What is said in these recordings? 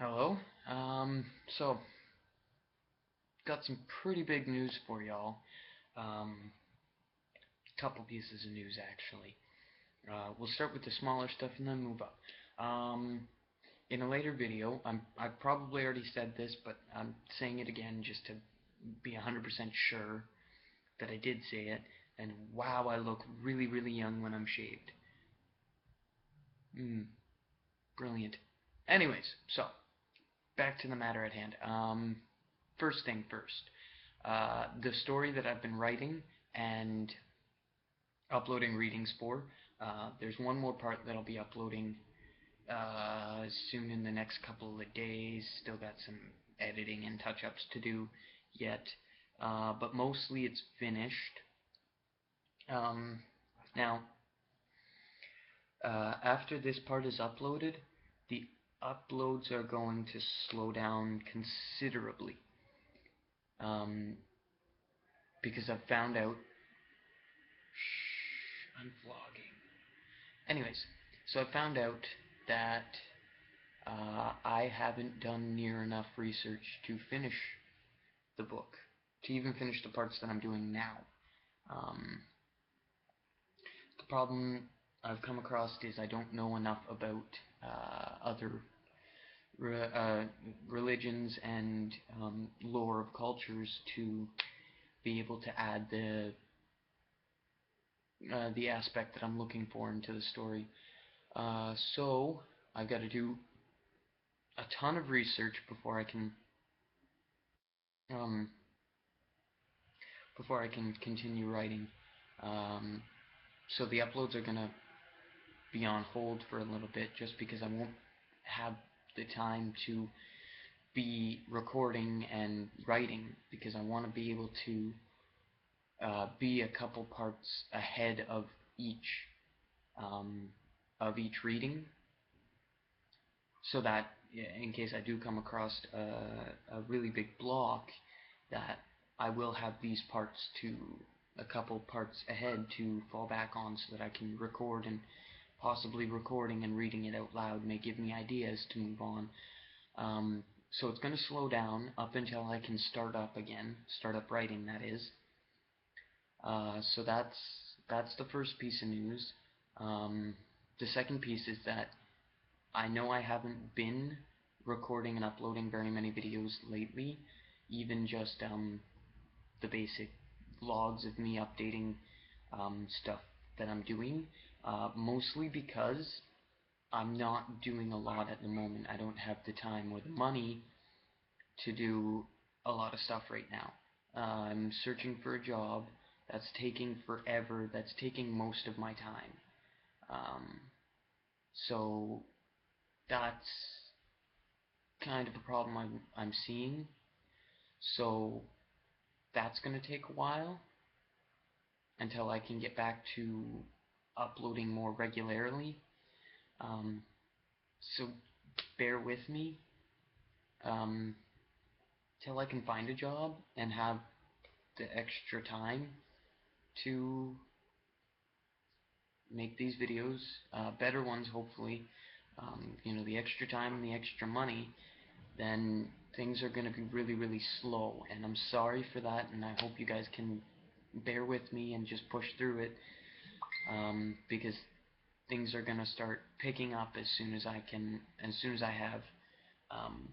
Hello. So got some pretty big news for y'all. Couple pieces of news actually. We'll start with the smaller stuff and then move up. In a later video, I've probably already said this, but I'm saying it again just to be 100% sure that I did say it. And wow, I look really, really young when I'm shaved. Brilliant. Anyways, so back to the matter at hand. First thing first. The story that I've been writing and uploading readings for. There's one more part that I'll be uploading soon in the next couple of days. Still got some editing and touch-ups to do yet, but mostly it's finished. Now, after this part is uploaded, the uploads are going to slow down considerably. Because I've found out. Shh, I'm vlogging. Anyways, so I found out that I haven't done near enough research to finish the book, to even finish the parts that I'm doing now. The problem I've come across is I don't know enough about other religions and lore of cultures to be able to add the aspect that I'm looking for into the story. So I've got to do a ton of research um, before I can continue writing. So the uploads are gonna be on hold for a little bit just because I won't have the time to be recording and writing, because I want to be able to be a couple parts ahead um, of each reading, so that in case I do come across a really big block, that I will have these parts to a couple parts ahead to fall back on, so that I can record, and possibly recording and reading it out loud may give me ideas to move on. So it's going to slow down up until I can start up again, start up writing, that is. So that's the first piece of news. The second piece is that I know I haven't been recording and uploading very many videos lately, even just the basic vlogs of me updating stuff that I'm doing, mostly because I'm not doing a lot at the moment. I don't have the time or the money to do a lot of stuff right now. I'm searching for a job that's taking forever, that's taking most of my time. So that's kind of a problem I'm seeing. So that's going to take a while until I can get back to uploading more regularly. So bear with me till I can find a job and have the extra time to make these videos, better ones hopefully. The extra time and the extra money, then things are going to be really, really slow. And I'm sorry for that, and I hope you guys can bear with me and just push through it, because things are going to start picking up as soon as I have um,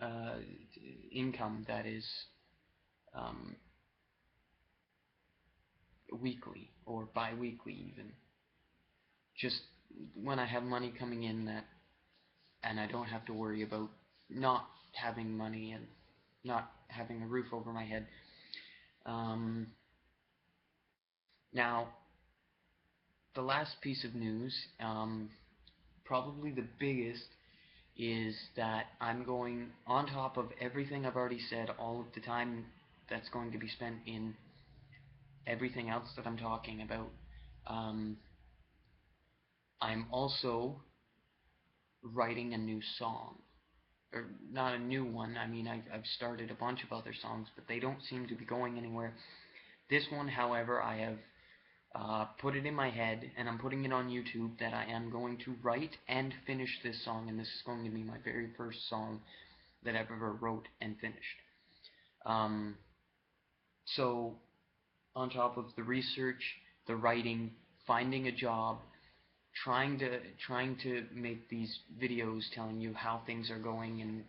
uh, income that is um, weekly or bi-weekly even. Just when I have money coming in, and I don't have to worry about not having money and not having a roof over my head. Now, the last piece of news, probably the biggest, is that I'm going, on top of everything I've already said, all of the time that's going to be spent in everything else that I'm talking about, I'm also writing a new song. Or not a new one, I mean, I've started a bunch of other songs, but they don't seem to be going anywhere. This one, however, I have put it in my head, and I'm putting it on YouTube, that I am going to write and finish this song, and this is going to be my very first song that I've ever wrote and finished. Um, so, on top of the research, the writing, finding a job, trying to make these videos telling you how things are going, and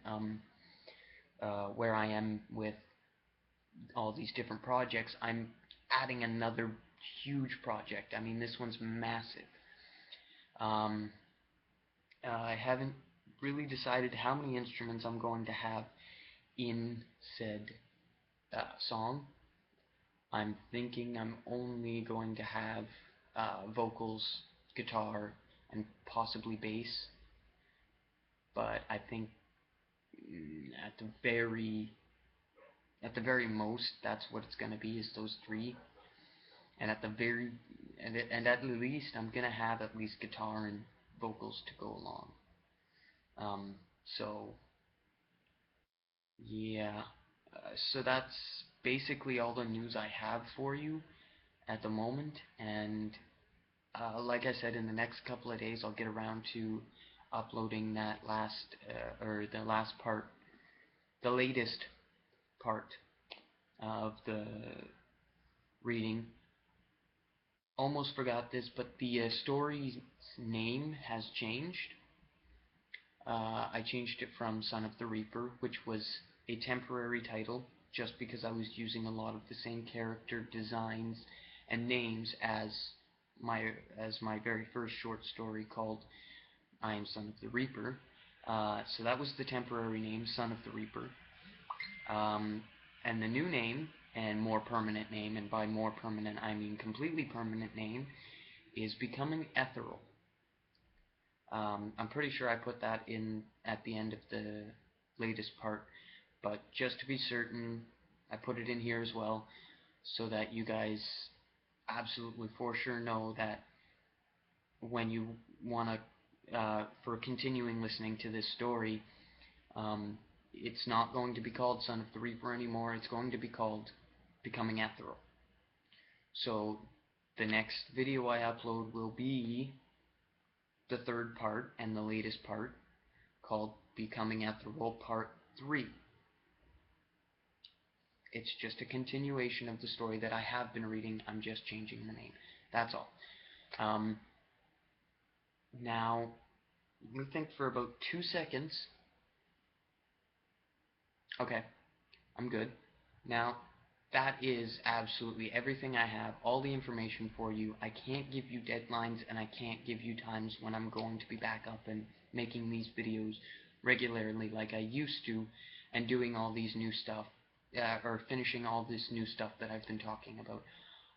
where I am with all these different projects, I'm adding another huge project. I mean, this one's massive. Um, I haven't really decided how many instruments I'm going to have in said song. I'm thinking I'm only going to have vocals, guitar, and possibly bass. But I think at the very most, that's what it's going to be, is those three. And at the very and at least I'm gonna have at least guitar and vocals to go along. Um, so yeah, so that's basically all the news I have for you at the moment. And like I said, in the next couple of days, I'll get around to uploading that or the last part, the latest part of the reading. Almost forgot this, but the story's name has changed. I changed it from Son of the Reaper, which was a temporary title, just because I was using a lot of the same character designs and names as my very first short story called I Am Son of the Reaper. So that was the temporary name, Son of the Reaper. And the new name, and more permanent name, and by more permanent I mean completely permanent name, is Becoming Ethereal. I'm pretty sure I put that in at the end of the latest part, but just to be certain, I put it in here as well, so that you guys absolutely for sure know that when you want to, for continuing listening to this story, it's not going to be called Son of the Reaper anymore. It's going to be called Becoming Ethereal. So the next video I upload will be the third part and the latest part, called Becoming Ethereal Part 3. It's just a continuation of the story that I have been reading. I'm just changing the name. That's all. Now, let me think for about 2 seconds. Okay, I'm good. Now, that is absolutely everything I have, all the information for you. I can't give you deadlines, and I can't give you times when I'm going to be back up and making these videos regularly like I used to, and doing all these new stuff, or finishing all this new stuff that I've been talking about.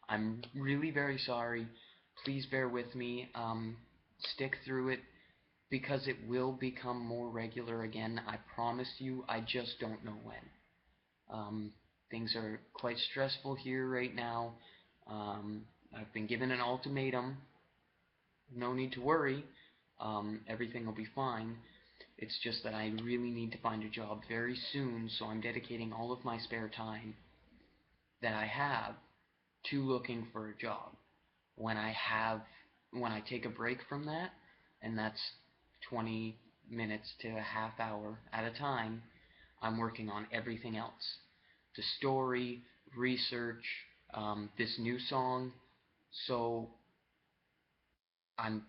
I'm really very sorry. Please bear with me. Stick through it, because it will become more regular again. I promise you. I just don't know when. Things are quite stressful here right now. I've been given an ultimatum. No need to worry. Everything will be fine. It's just that I really need to find a job very soon, so I'm dedicating all of my spare time that I have to looking for a job. When I take a break from that, and that's 20 minutes to a half hour at a time, I'm working on everything else. The story, research, this new song. So I'm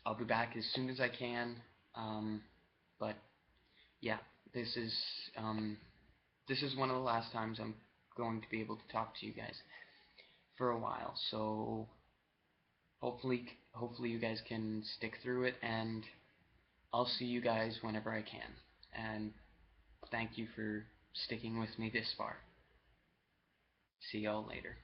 I'll be back as soon as I can. But yeah, this is this is one of the last times I'm going to be able to talk to you guys for a while. So hopefully you guys can stick through it, and I'll see you guys whenever I can. And thank you for sticking with me this far. See y'all later.